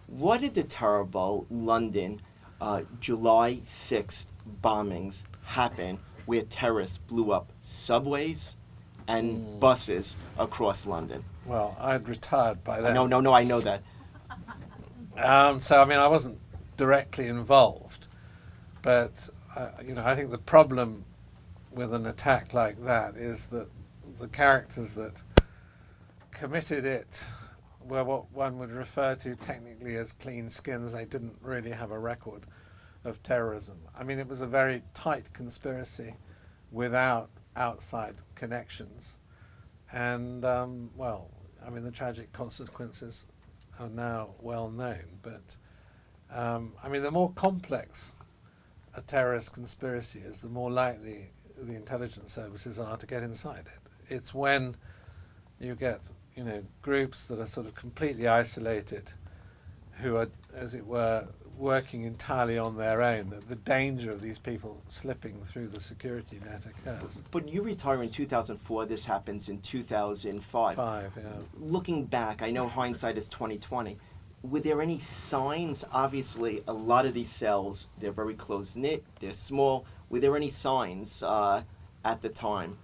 What did the terrible London July 6th bombings happen where terrorists blew up subways and buses across London? Well, I'd retired by then. No, I know that. So, I mean, I wasn't directly involved, but, I think the problem with an attack like that is that the characters that committed it were what one would refer to technically as clean skins. They didn't really have a record of terrorism. I mean, it was a very tight conspiracy without outside connections. And, the tragic consequences are now well known. But, the more complex a terrorist conspiracy is, the more likely the intelligence services are to get inside it. It's when you get, groups that are sort of completely isolated, who are, as it were, working entirely on their own, that the danger of these people slipping through the security net occurs. But you retire in 2004. This happens in 2005. Looking back, I know hindsight is 2020. Were there any signs? Obviously, a lot of these cells, they're very close-knit, they're small. Were there any signs at the time?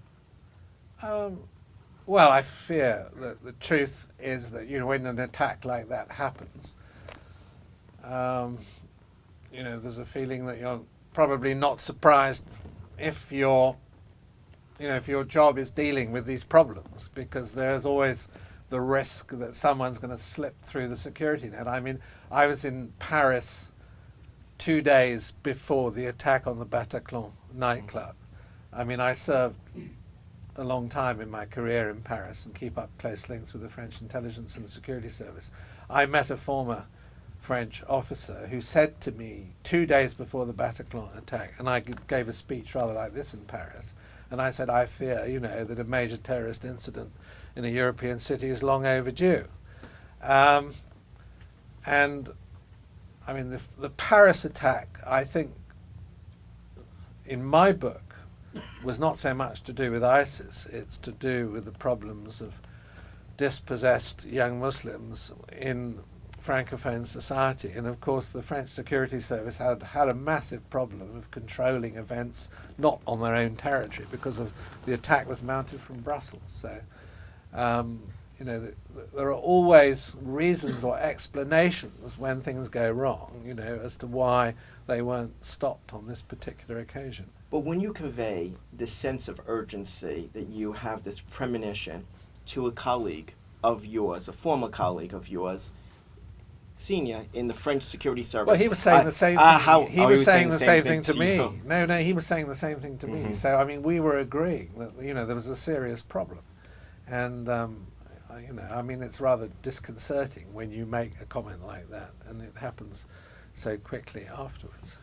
Well, I fear that the truth is that, when an attack like that happens, there's a feeling that you're probably not surprised if your job is dealing with these problems, because there's always the risk that someone's going to slip through the security net. I mean, I was in Paris 2 days before the attack on the Bataclan nightclub. I mean, I served a long time in my career in Paris and keep up close links with the French intelligence and security service. I met a former French officer who said to me 2 days before the Bataclan attack, and I gave a speech rather like this in Paris, and I said, I fear, that a major terrorist incident in a European city is long overdue. The Paris attack, I think, in my book, was not so much to do with ISIS, it's to do with the problems of dispossessed young Muslims in Francophone society. And of course the French security service had a massive problem of controlling events not on their own territory, because of the attack was mounted from Brussels. So there are always reasons or explanations when things go wrong, as to why they weren't stopped on this particular occasion. But when you convey this sense of urgency, that you have this premonition to a colleague of yours, a former colleague of yours, senior in the French security service. Well, he was saying the same thing. He was saying the same thing to me. No, he was saying the same thing to me. So, we were agreeing that, there was a serious problem. And, it's rather disconcerting when you make a comment like that and it happens so quickly afterwards.